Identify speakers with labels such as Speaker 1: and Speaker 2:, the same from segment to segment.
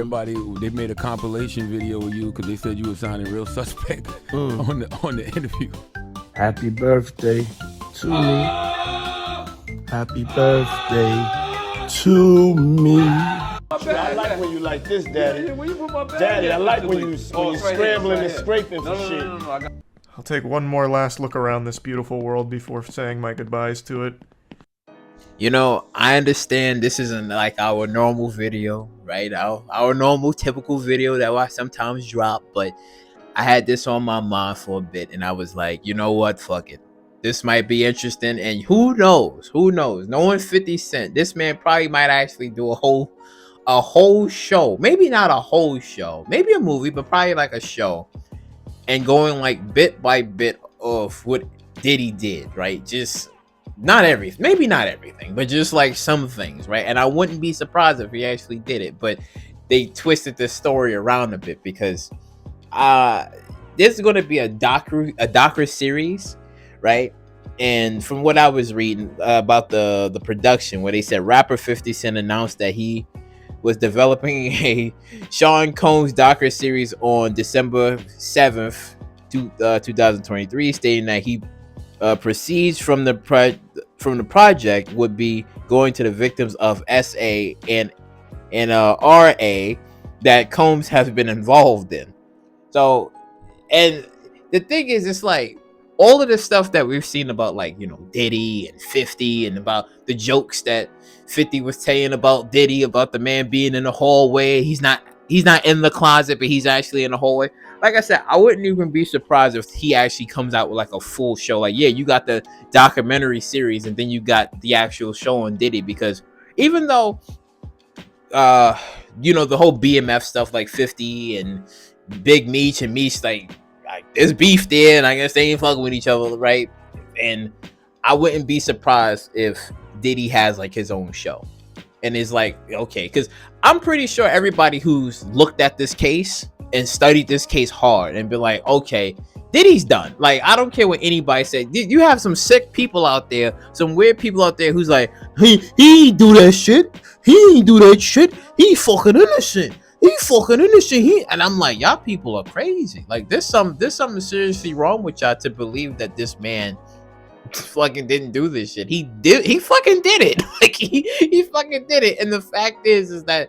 Speaker 1: everybody, they made a compilation video of you because they said you were sounding real suspect on the interview.
Speaker 2: Happy birthday to me. Happy birthday to me.
Speaker 3: I like when you like this, Daddy.
Speaker 4: Where you put my bag?
Speaker 3: Daddy, I like when you
Speaker 4: it's
Speaker 3: scrambling
Speaker 4: right
Speaker 3: and
Speaker 4: here.
Speaker 3: scraping for
Speaker 4: No,
Speaker 3: shit.
Speaker 4: I got
Speaker 5: I'll take one more last look around this beautiful world before saying my goodbyes to it.
Speaker 6: You know, I understand this isn't like our normal video, right? Our normal typical video that I sometimes drop, but I had this on my mind for a bit and I was like, you know what? Fuck it. This might be interesting, and who knows? Knowing 50 Cent, this man probably might actually do a whole show. Maybe not a whole show, maybe a movie, but probably like a show. And going like bit by bit of what Diddy did, right? Just not everything, maybe not everything, but just like some things, right? And I wouldn't be surprised if he actually did it, but they twisted the story around a bit because this is going to be a docu series, right? And from what I was reading about the production, where they said rapper 50 Cent announced that he was developing a Sean Combs docu series on December 7th, 2023, stating that he proceeds from the project would be going to the victims of SA and RA that Combs has been involved in. So, and the thing is, it's like all of the stuff that we've seen about, like, you know, Diddy and 50 and about the jokes that 50 was saying about Diddy, about the man being in the hallway. He's not in the closet, but he's actually in the hallway. Like I said, I wouldn't even be surprised if he actually comes out with like a full show. Like, yeah, you got the documentary series and then you got the actual show on Diddy, because even though you know, the whole BMF stuff, like 50 and Big Meech and Meech, like there's beef there, and I guess they ain't fucking with each other, right? And I wouldn't be surprised if Diddy has like his own show and is like, okay, because I'm pretty sure everybody who's looked at this case and studied this case hard and be like, okay, Diddy's done. Like, I don't care what anybody said. You have some sick people out there, some weird people out there who's like, he ain't do that shit. He ain't do that shit. He fucking innocent. And I'm like, y'all people are crazy. Like, there's something seriously wrong with y'all to believe that this man fucking didn't do this shit. He fucking did it. Like, he fucking did it. And the fact is that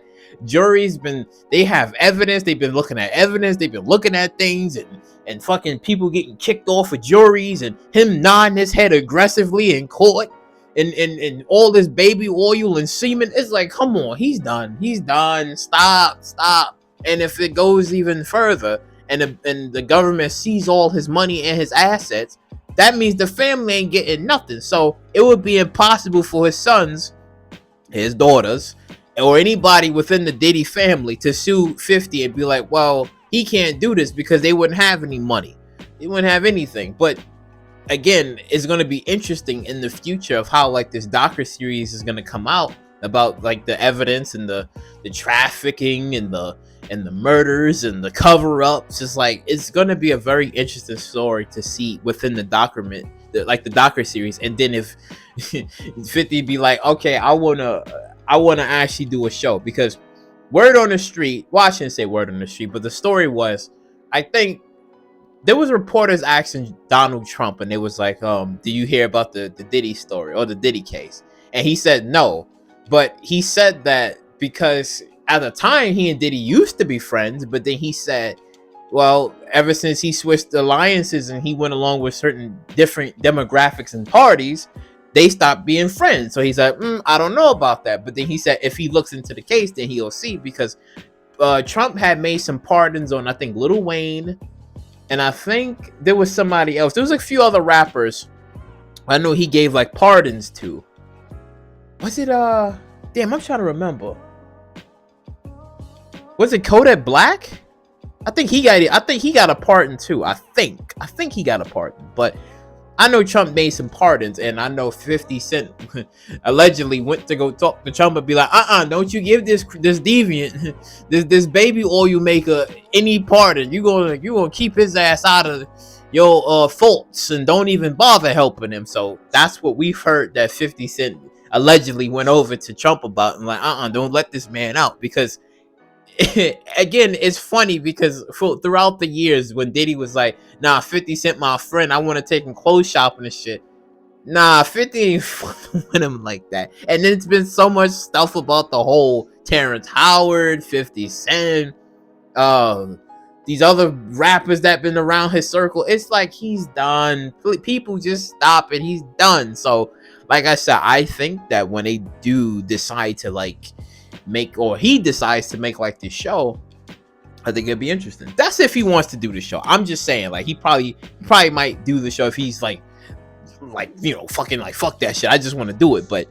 Speaker 6: they have evidence. They've been looking at evidence. They've been looking at things and fucking people getting kicked off of juries and him nodding his head aggressively in court and all this baby oil and semen. It's like, come on, he's done. Stop. And if it goes even further and the government sees all his money and his assets, that means the family ain't getting nothing. So it would be impossible for his sons, his daughters, or anybody within the Diddy family to sue 50 and be like, well, he can't do this, because they wouldn't have any money. They wouldn't have anything. But again, it's going to be interesting in the future of how like this docu-series is going to come out about like the evidence and the trafficking and the murders and the cover-ups. It's like, it's going to be a very interesting story to see within the document, like the docu-series. And then if 50 be like, okay, I want to actually do a show, because word on the street, well, I shouldn't say word on the street, but the story was, I think there was reporters asking Donald Trump, and it was like, do you hear about the Diddy story or the Diddy case? And he said no, but he said that because at the time he and Diddy used to be friends, but then he said, well, ever since he switched alliances and he went along with certain different demographics and parties, they stopped being friends. So he's like, I don't know about that. But then he said if he looks into the case, then he'll see, because Trump had made some pardons on, I think, Lil Wayne, and I think there was somebody else. There was a few other rappers I know he gave like pardons to. Was it damn, I'm trying to remember. Was it Kodak Black? I think he got a pardon too. I think he got a pardon. But I know Trump made some pardons, and I know 50 Cent allegedly went to go talk to Trump and be like, don't you give this deviant, this baby oil maker any pardon. You gonna keep his ass out of your faults and don't even bother helping him. So that's what we've heard that 50 Cent allegedly went over to Trump about, and like, don't let this man out, because again, it's funny because throughout the years when Diddy was like, nah, 50 Cent my friend, I want to take him clothes shopping and shit. Nah, 50 ain't fucking with him like that. And then it's been so much stuff about the whole Terrence Howard, 50 Cent, these other rappers that been around his circle. It's like he's done. People just stop and he's done. So, like I said, I think that when they do decide to like make, or he decides to make like this show, I think it'd be interesting. That's if he wants to do the show. I'm just saying, like, he probably might do the show if he's like you know, fucking like, fuck that shit, I just want to do it. But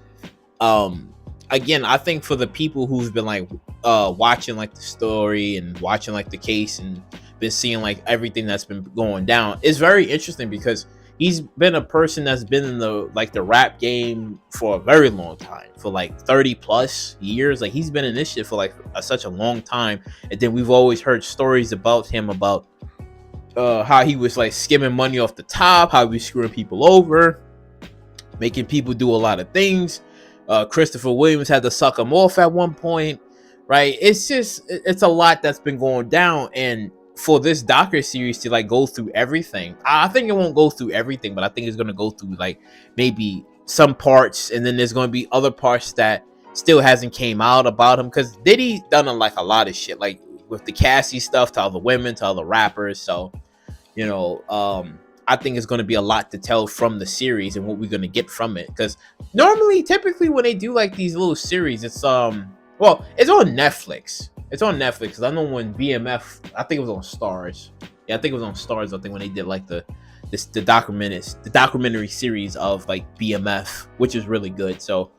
Speaker 6: again, I think for the people who've been like watching like the story and watching like the case and been seeing like everything that's been going down, it's very interesting because he's been a person that's been in the rap game for a very long time, for like 30 plus years. Like, he's been in this shit for like such a long time. And then we've always heard stories about him, about how he was like skimming money off the top, how he was screwing people over, making people do a lot of things. Christopher Williams had to suck him off at one point, right? It's a lot that's been going down. And for this docuseries to like go through everything, I think it won't go through everything, but I think it's going to go through like maybe some parts, and then there's going to be other parts that still hasn't came out about him, because Diddy done a lot of shit, like with the Cassie stuff, to other women, to other rappers. So, you know, I think it's going to be a lot to tell from the series and what we're going to get from it, because typically when they do like these little series, it's it's on Netflix. It's on Netflix, because I know when BMF, I think it was on Stars. Yeah, I think it was on Stars. I think when they did like the documentary series of like BMF, which is really good. So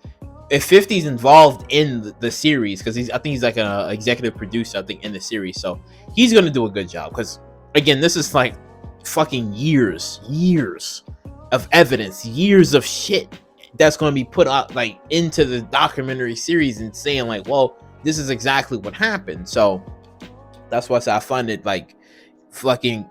Speaker 6: if 50's involved in the series, because I think he's like an executive producer, I think, in the series, so he's gonna do a good job. Because again, this is like fucking years of evidence, years of shit that's gonna be put out like into the documentary series, and saying like, well, this is exactly what happened. So that's why I find it like fucking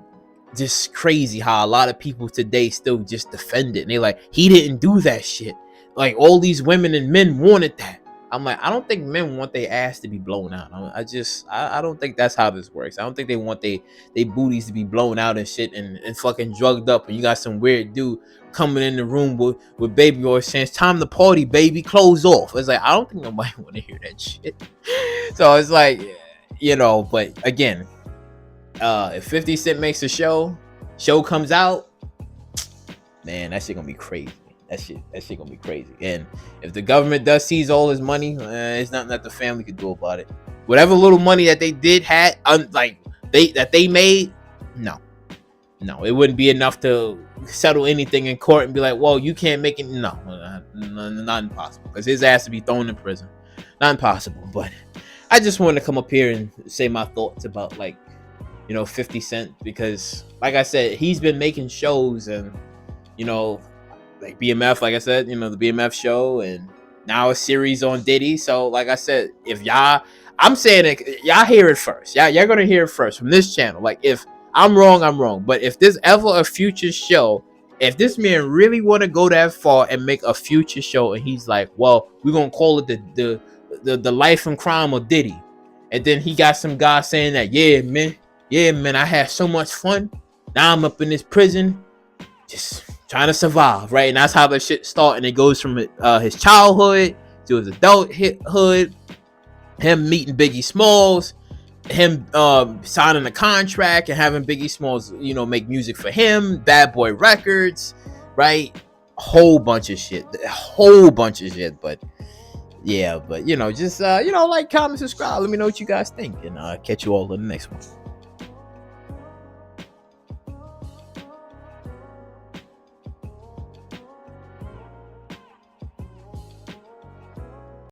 Speaker 6: just crazy how a lot of people today still just defend it. And they like, he didn't do that shit. Like, all these women and men wanted that. I'm like, I don't think men want their ass to be blown out. I don't think that's how this works. I don't think they want they booties to be blown out and shit and fucking drugged up, and you got some weird dude coming in the room with baby oil saying, it's time to party, baby, clothes off. It's like, I don't think nobody want to hear that shit. So it's like, you know, but again, if 50 Cent makes a show comes out, man, that shit gonna be crazy. That shit gonna be crazy. And if the government does seize all his money, it's nothing that the family could do about it. Whatever little money that they did that they made, no, it wouldn't be enough to settle anything in court and be like, well, you can't make it. No, not impossible, because his ass to be thrown in prison. Not impossible. But I just wanted to come up here and say my thoughts about, like, you know, 50 Cent, because like I said, he's been making shows, and, you know, like BMF, like I said, you know, the BMF show, and now a series on Diddy. So like I said, if I'm saying it, y'all hear it first. Y'all gonna hear it first from this channel. Like, if I'm wrong, but if there's ever a future show, if this man really want to go that far and make a future show, and he's like, well, we're gonna call it the life and crime of Diddy, and then he got some guy saying that, yeah man, I had so much fun, now I'm up in this prison just trying to survive, right? And that's how the shit starts. And it goes from his childhood to his adulthood, him meeting Biggie Smalls, him signing a contract and having Biggie Smalls, you know, make music for him, Bad Boy Records, right? A whole bunch of shit. But yeah, but you know, just like, comment, subscribe, let me know what you guys think, and catch you all in the next one.